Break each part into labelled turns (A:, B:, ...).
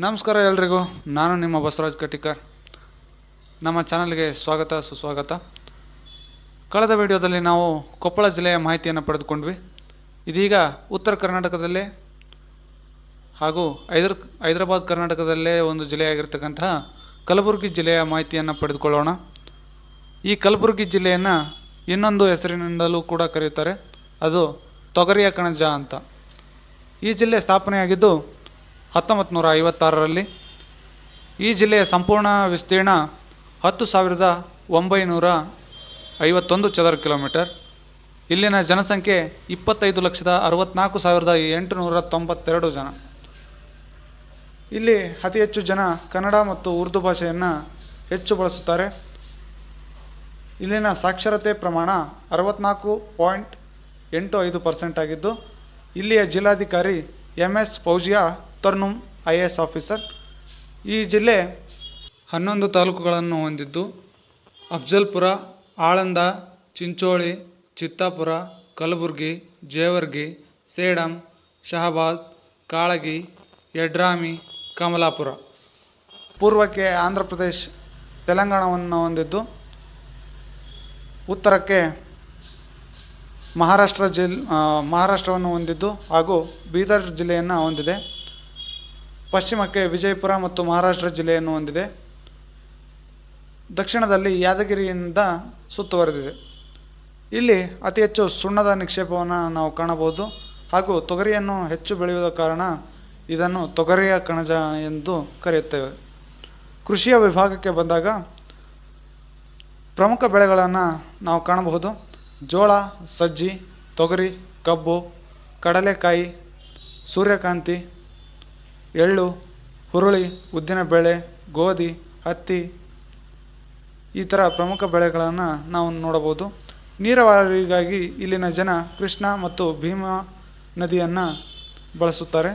A: ನಮಸ್ಕಾರ ಎಲ್ರಿಗೂ. ನಾನು ನಿಮ್ಮ ಬಸವರಾಜ್ ಕಟ್ಟಿಕರ್. ನಮ್ಮ ಚಾನಲ್ಗೆ ಸ್ವಾಗತ ಸುಸ್ವಾಗತ. ಕಳೆದ ವಿಡಿಯೋದಲ್ಲಿ ನಾವು ಕೊಪ್ಪಳ ಜಿಲ್ಲೆಯ ಮಾಹಿತಿಯನ್ನು ಪಡೆದುಕೊಂಡ್ವಿ. ಇದೀಗ ಉತ್ತರ ಕರ್ನಾಟಕದಲ್ಲೇ ಹಾಗೂ ಹೈದರಾಬಾದ್ ಕರ್ನಾಟಕದಲ್ಲೇ ಒಂದು ಜಿಲ್ಲೆಯಾಗಿರ್ತಕ್ಕಂತಹ ಕಲಬುರಗಿ ಜಿಲ್ಲೆಯ ಮಾಹಿತಿಯನ್ನು ಪಡೆದುಕೊಳ್ಳೋಣ. ಈ ಕಲಬುರಗಿ ಜಿಲ್ಲೆಯನ್ನು ಇನ್ನೊಂದು ಹೆಸರಿನಿಂದಲೂ ಕೂಡ ಕರೆಯುತ್ತಾರೆ, ಅದು ತೊಗರಿಯ ಕಣಜ ಅಂತ. ಈ ಜಿಲ್ಲೆ ಸ್ಥಾಪನೆಯಾಗಿದ್ದು 1956ರಲ್ಲಿ. ಈ ಜಿಲ್ಲೆಯ ಸಂಪೂರ್ಣ ವಿಸ್ತೀರ್ಣ 10,951 ಚದರ ಕಿಲೋಮೀಟರ್. ಇಲ್ಲಿನ ಜನಸಂಖ್ಯೆ 25,64,892 ಜನ. ಇಲ್ಲಿ ಅತಿ ಹೆಚ್ಚು ಜನ ಕನ್ನಡ ಮತ್ತು ಉರ್ದು ಭಾಷೆಯನ್ನು ಹೆಚ್ಚು ಬಳಸುತ್ತಾರೆ. ಇಲ್ಲಿನ ಸಾಕ್ಷರತೆ ಪ್ರಮಾಣ 64.85% ಆಗಿದ್ದು, ಇಲ್ಲಿಯ ಜಿಲ್ಲಾಧಿಕಾರಿ MS ಫೌಜಿಯಾ ತರ್ನುಮ್ IAS ಆಫೀಸರ್. ಈ ಜಿಲ್ಲೆ 11 ತಾಲೂಕುಗಳನ್ನು ಹೊಂದಿದ್ದು, ಅಫ್ಜಲ್ಪುರ, ಆಳಂದ, ಚಿಂಚೋಳಿ, ಚಿತ್ತಾಪುರ, ಕಲಬುರ್ಗಿ, ಜೇವರ್ಗಿ, ಸೇಡಂ, ಶಹಾಬಾದ್, ಕಾಳಗಿ, ಯಡ್ರಾಮಿ, ಕಮಲಾಪುರ. ಪೂರ್ವಕ್ಕೆ ಆಂಧ್ರ ಪ್ರದೇಶ್, ತೆಲಂಗಾಣವನ್ನು ಹೊಂದಿದ್ದು, ಉತ್ತರಕ್ಕೆ ಮಹಾರಾಷ್ಟ್ರವನ್ನು ಹೊಂದಿದ್ದು ಹಾಗೂ ಬೀದರ್ ಜಿಲ್ಲೆಯನ್ನು ಹೊಂದಿದೆ. ಪಶ್ಚಿಮಕ್ಕೆ ವಿಜಯಪುರ ಮತ್ತು ಮಹಾರಾಷ್ಟ್ರ ಜಿಲ್ಲೆಯನ್ನು ಹೊಂದಿದೆ. ದಕ್ಷಿಣದಲ್ಲಿ ಯಾದಗಿರಿಯಿಂದ ಸುತ್ತುವರೆದಿದೆ. ಇಲ್ಲಿ ಅತಿ ಹೆಚ್ಚು ಸುಣ್ಣದ ನಿಕ್ಷೇಪವನ್ನು ನಾವು ಕಾಣಬಹುದು ಹಾಗೂ ತೊಗರಿಯನ್ನು ಹೆಚ್ಚು ಬೆಳೆಯುವ ಕಾರಣ ಇದನ್ನು ತೊಗರಿಯ ಕಣಜ ಎಂದು ಕರೆಯುತ್ತೇವೆ. ಕೃಷಿಯ ವಿಭಾಗಕ್ಕೆ ಬಂದಾಗ ಪ್ರಮುಖ ಬೆಳೆಗಳನ್ನು ನಾವು ಕಾಣಬಹುದು. ಜೋಳ, ಸಜ್ಜಿ, ತೊಗರಿ, ಕಬ್ಬು, ಕಡಲೆಕಾಯಿ, ಸೂರ್ಯಕಾಂತಿ, ಎಳ್ಳು, ಹುರುಳಿ, ಉದ್ದಿನಬೇಳೆ, ಗೋಧಿ, ಹತ್ತಿ, ಈ ಥರ ಪ್ರಮುಖ ಬೆಳೆಗಳನ್ನು ನಾವು ನೋಡಬಹುದು. ನೀರಾವರಿಗಾಗಿ ಇಲ್ಲಿನ ಜನ ಕೃಷ್ಣ ಮತ್ತು ಭೀಮಾ ನದಿಯನ್ನು ಬಳಸುತ್ತಾರೆ.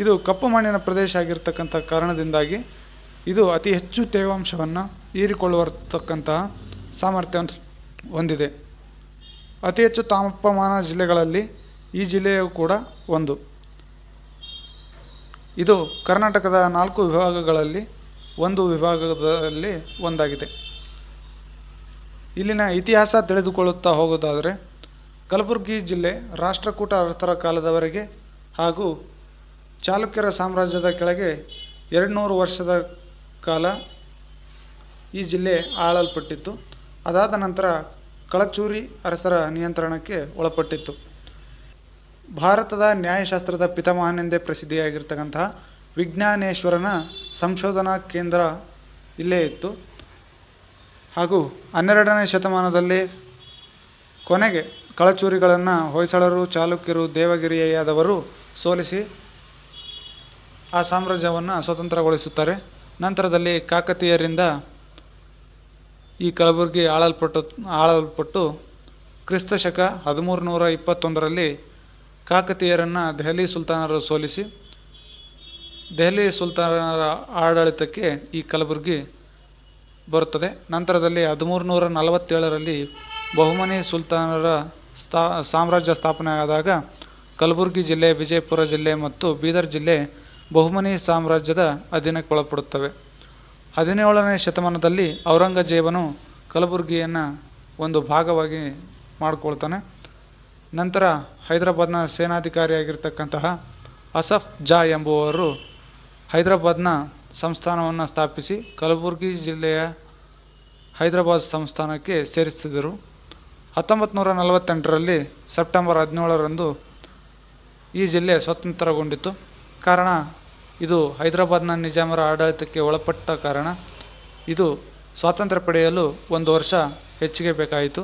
A: ಇದು ಕಪ್ಪು ಮಣ್ಣಿನ ಪ್ರದೇಶ ಆಗಿರ್ತಕ್ಕಂಥ ಕಾರಣದಿಂದಾಗಿ ಇದು ಅತಿ ಹೆಚ್ಚು ತೇವಾಂಶವನ್ನು ಹೀರಿಕೊಳ್ಳತಕ್ಕಂತಹ ಸಾಮರ್ಥ್ಯವನ್ನು ಹೊಂದಿದೆ. ಅತಿ ಹೆಚ್ಚು ತಾಪಮಾನ ಜಿಲ್ಲೆಗಳಲ್ಲಿ ಈ ಜಿಲ್ಲೆಯು ಕೂಡ ಒಂದು. ಇದು ಕರ್ನಾಟಕದ 4 ವಿಭಾಗಗಳಲ್ಲಿ ಒಂದು ವಿಭಾಗದಲ್ಲಿ ಒಂದಾಗಿದೆ. ಇಲ್ಲಿನ ಇತಿಹಾಸ ತಿಳಿದುಕೊಳ್ಳುತ್ತಾ ಹೋಗೋದಾದರೆ, ಕಲಬುರಗಿ ಜಿಲ್ಲೆ ರಾಷ್ಟ್ರಕೂಟ ಅರಸರ ಕಾಲದವರೆಗೆ ಹಾಗೂ ಚಾಲುಕ್ಯರ ಸಾಮ್ರಾಜ್ಯದ ಕೆಳಗೆ 200 ವರ್ಷದ ಕಾಲ ಈ ಜಿಲ್ಲೆ ಆಳಲ್ಪಟ್ಟಿತ್ತು. ಅದಾದ ನಂತರ ಕಳಚೂರಿ ಅರಸರ ನಿಯಂತ್ರಣಕ್ಕೆ ಒಳಪಟ್ಟಿತ್ತು. ಭಾರತದ ನ್ಯಾಯಶಾಸ್ತ್ರದ ಪಿತಾಮಹನೆಂದೇ ಪ್ರಸಿದ್ಧಿಯಾಗಿರ್ತಕ್ಕಂತಹ ವಿಜ್ಞಾನೇಶ್ವರನ ಸಂಶೋಧನಾ ಕೇಂದ್ರ ಇಲ್ಲೇ ಇತ್ತು. ಹಾಗೂ 12ನೇ ಶತಮಾನದಲ್ಲಿ ಕೊನೆಗೆ ಕಳಚೂರಿಗಳನ್ನು ಹೊಯ್ಸಳರು, ಚಾಲುಕ್ಯರು, ದೇವಗಿರಿಯಾದವರು ಸೋಲಿಸಿ ಆ ಸಾಮ್ರಾಜ್ಯವನ್ನು ಸ್ವತಂತ್ರಗೊಳಿಸುತ್ತಾರೆ. ನಂತರದಲ್ಲಿ ಕಾಕತೀಯರಿಂದ ಈ ಕಲಬುರಗಿ ಆಳಲ್ಪಟ್ಟು ಕ್ರಿಸ್ತಶಕ 1321ರಲ್ಲಿ ಕಾಕತೀಯರನ್ನು ದೆಹಲಿ ಸುಲ್ತಾನರು ಸೋಲಿಸಿ ದೆಹಲಿ ಸುಲ್ತಾನರ ಆಡಳಿತಕ್ಕೆ ಈ ಕಲಬುರಗಿ ಬರುತ್ತದೆ. ನಂತರದಲ್ಲಿ 1347ರಲ್ಲಿ ಬಹುಮನಿ ಸುಲ್ತಾನರ ಸಾಮ್ರಾಜ್ಯ ಸ್ಥಾಪನೆ ಆದಾಗ ಕಲಬುರಗಿ ಜಿಲ್ಲೆ, ವಿಜಯಪುರ ಜಿಲ್ಲೆ ಮತ್ತು ಬೀದರ್ ಜಿಲ್ಲೆ ಬಹುಮನಿ ಸಾಮ್ರಾಜ್ಯದ ಅಧೀನಕ್ಕೆ ಒಳಪಡುತ್ತವೆ. 17ನೇ ಶತಮಾನದಲ್ಲಿ ಔರಂಗಜೇಬನು ಕಲಬುರಗಿಯನ್ನು ಒಂದು ಭಾಗವಾಗಿ ಮಾಡಿಕೊಳ್ತಾನೆ. ನಂತರ ಹೈದರಾಬಾದ್ನ ಸೇನಾಧಿಕಾರಿಯಾಗಿರ್ತಕ್ಕಂತಹ ಅಸಫ್ ಜಾ ಎಂಬುವರು ಹೈದರಾಬಾದ್ನ ಸಂಸ್ಥಾನವನ್ನು ಸ್ಥಾಪಿಸಿ ಕಲಬುರಗಿ ಜಿಲ್ಲೆಯ ಹೈದರಾಬಾದ್ ಸಂಸ್ಥಾನಕ್ಕೆ ಸೇರಿಸಿದರು. 1948ರಲ್ಲಿ ಸೆಪ್ಟೆಂಬರ್ 17ರಂದು ಈ ಜಿಲ್ಲೆ ಸ್ವತಂತ್ರಗೊಂಡಿತು. ಕಾರಣ ಇದು ಹೈದರಾಬಾದ್ನ ನಿಜಾಮರ ಆಡಳಿತಕ್ಕೆ ಒಳಪಟ್ಟ ಕಾರಣ ಇದು ಸ್ವಾತಂತ್ರ್ಯ ಪಡೆಯಲು 1 ವರ್ಷ ಹೆಚ್ಚಿಗೆ ಬೇಕಾಯಿತು.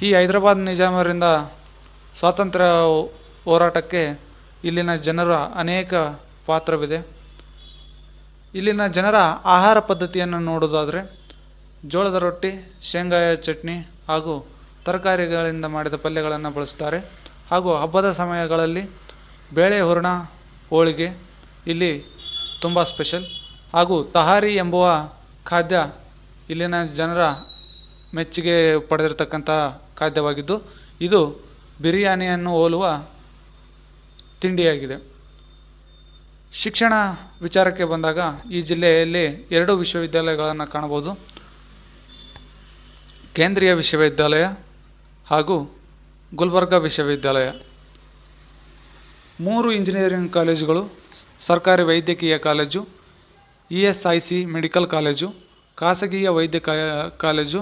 A: ಈ ಹೈದರಾಬಾದ್ ನಿಜಾಮರಿಂದ ಸ್ವಾತಂತ್ರ್ಯ ಹೋರಾಟಕ್ಕೆ ಇಲ್ಲಿನ ಜನರ ಅನೇಕ ಪಾತ್ರವಿದೆ. ಇಲ್ಲಿನ ಜನರ ಆಹಾರ ಪದ್ಧತಿಯನ್ನು ನೋಡೋದಾದರೆ ಜೋಳದ ರೊಟ್ಟಿ, ಶೇಂಗಾಯ ಚಟ್ನಿ ಹಾಗೂ ತರಕಾರಿಗಳಿಂದ ಮಾಡಿದ ಪಲ್ಯಗಳನ್ನು ಬಳಸುತ್ತಾರೆ. ಹಾಗೂ ಹಬ್ಬದ ಸಮಯಗಳಲ್ಲಿ ಬೇಳೆ ಹೂರಣ, ಹೋಳಿಗೆ ಇಲ್ಲಿ ತುಂಬ ಸ್ಪೆಷಲ್. ಹಾಗೂ ತಹಾರಿ ಎಂಬುವ ಖಾದ್ಯ ಇಲ್ಲಿನ ಜನರ ಮೆಚ್ಚುಗೆ ಪಡೆದಿರತಕ್ಕಂಥ ಖಾದ್ಯವಾಗಿದ್ದು, ಇದು ಬಿರಿಯಾನಿಯನ್ನು ಹೋಲುವ ತಿಂಡಿಯಾಗಿದೆ. ಶಿಕ್ಷಣ ವಿಚಾರಕ್ಕೆ ಬಂದಾಗ ಈ ಜಿಲ್ಲೆಯಲ್ಲಿ 2 ವಿಶ್ವವಿದ್ಯಾಲಯಗಳನ್ನು ಕಾಣಬಹುದು. ಕೇಂದ್ರೀಯ ವಿಶ್ವವಿದ್ಯಾಲಯ ಹಾಗೂ ಗುಲ್ಬರ್ಗ ವಿಶ್ವವಿದ್ಯಾಲಯ. 3 ಇಂಜಿನಿಯರಿಂಗ್ ಕಾಲೇಜುಗಳು, ಸರ್ಕಾರಿ ವೈದ್ಯಕೀಯ ಕಾಲೇಜು, ESIC ಮೆಡಿಕಲ್ ಕಾಲೇಜು, ಖಾಸಗಿಯ ವೈದ್ಯ ಕಾಲೇಜು,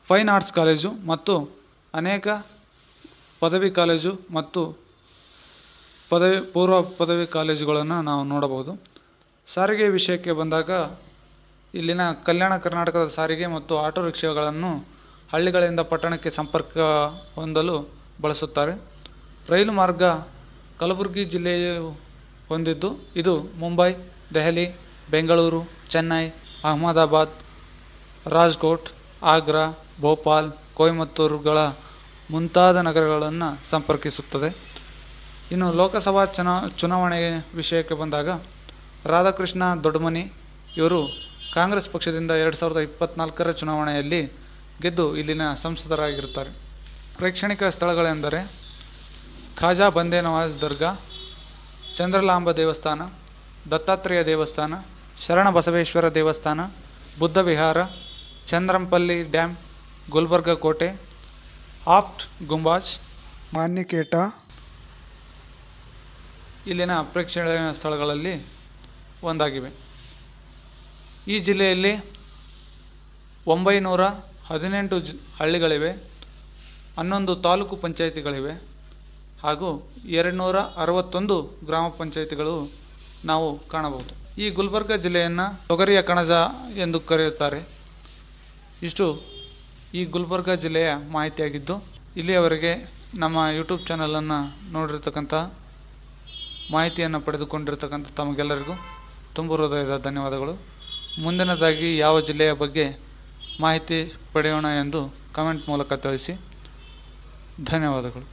A: ಫೈನ್ ಆರ್ಟ್ಸ್ ಕಾಲೇಜು ಮತ್ತು ಅನೇಕ ಪದವಿ ಕಾಲೇಜು ಮತ್ತು ಪೂರ್ವ ಪದವಿ ಕಾಲೇಜುಗಳನ್ನು ನಾವು ನೋಡಬಹುದು. ಸಾರಿಗೆ ವಿಷಯಕ್ಕೆ ಬಂದಾಗ ಇಲ್ಲಿನ ಕಲ್ಯಾಣ ಕರ್ನಾಟಕದ ಸಾರಿಗೆ ಮತ್ತು ಆಟೋ ರಿಕ್ಷಾಗಳನ್ನು ಹಳ್ಳಿಗಳಿಂದ ಪಟ್ಟಣಕ್ಕೆ ಸಂಪರ್ಕ ಹೊಂದಲು ಬಳಸುತ್ತಾರೆ. ರೈಲು ಮಾರ್ಗ ಕಲಬುರಗಿ ಜಿಲ್ಲೆಯು ಹೊಂದಿದ್ದು ಇದು ಮುಂಬೈ, ದೆಹಲಿ, ಬೆಂಗಳೂರು, ಚೆನ್ನೈ, ಅಹಮದಾಬಾದ್, ರಾಜ್ಕೋಟ್, ಆಗ್ರಾ, ಭೋಪಾಲ್, ಕೊಯಮತ್ತೂರುಗಳ ಮುಂತಾದ ನಗರಗಳನ್ನು ಸಂಪರ್ಕಿಸುತ್ತದೆ. ಇನ್ನು ಲೋಕಸಭಾ ಚುನಾವಣೆ ವಿಷಯಕ್ಕೆ ಬಂದಾಗ ರಾಧಾಕೃಷ್ಣ ದೊಡ್ಡಮನಿ ಇವರು ಕಾಂಗ್ರೆಸ್ ಪಕ್ಷದಿಂದ 2024ರ ಚುನಾವಣೆಯಲ್ಲಿ ಗೆದ್ದು ಇಲ್ಲಿನ ಸಂಸದರಾಗಿರುತ್ತಾರೆ. ಪ್ರೇಕ್ಷಣಿಕ ಸ್ಥಳಗಳೆಂದರೆ ಖಾಜಾ ಬಂದೇ ನವಾಜ್ ದರ್ಗಾ, ಚಂದ್ರಲಾಂಬ ದೇವಸ್ಥಾನ, ದತ್ತಾತ್ರೇಯ ದೇವಸ್ಥಾನ, ಶರಣ ಬಸವೇಶ್ವರ ದೇವಸ್ಥಾನ, ಬುದ್ಧ ವಿಹಾರ, ಚಂದ್ರಂಪಲ್ಲಿ ಡ್ಯಾಮ್, ಗುಲ್ಬರ್ಗ ಕೋಟೆ, ಆಫ್ಟ್ ಗುಂಬಾಜ್, ಮಾನ್ಯಕೇಟ ಇಲ್ಲಿನ ಪ್ರೇಕ್ಷಣೀಯ ಸ್ಥಳಗಳಲ್ಲಿ ಒಂದಾಗಿವೆ. ಈ ಜಿಲ್ಲೆಯಲ್ಲಿ 918 ಹಳ್ಳಿಗಳಿವೆ, 11 ತಾಲೂಕು ಪಂಚಾಯಿತಿಗಳಿವೆ ಹಾಗೂ 261 ಗ್ರಾಮ ಪಂಚಾಯಿತಿಗಳು ನಾವು ಕಾಣಬಹುದು. ಈ ಗುಲ್ಬರ್ಗ ಜಿಲ್ಲೆಯನ್ನು ತೊಗರಿಯ ಕಣಜ ಎಂದು ಕರೆಯುತ್ತಾರೆ. ಇಷ್ಟು ಈ ಗುಲ್ಬರ್ಗ ಜಿಲ್ಲೆಯ ಮಾಹಿತಿಯಾಗಿದ್ದು, ಇಲ್ಲಿಯವರೆಗೆ ನಮ್ಮ ಯೂಟ್ಯೂಬ್ ಚಾನಲನ್ನು ನೋಡಿರ್ತಕ್ಕಂಥ ಮಾಹಿತಿಯನ್ನು ಪಡೆದುಕೊಂಡಿರ್ತಕ್ಕಂಥ ತಮಗೆಲ್ಲರಿಗೂ ತುಂಬ ಹೃದಯದ ಧನ್ಯವಾದಗಳು. ಮುಂದಿನದಾಗಿ ಯಾವ ಜಿಲ್ಲೆಯ ಬಗ್ಗೆ ಮಾಹಿತಿ ಪಡೆಯೋಣ ಎಂದು ಕಮೆಂಟ್ ಮೂಲಕ ತಿಳಿಸಿ. ಧನ್ಯವಾದಗಳು.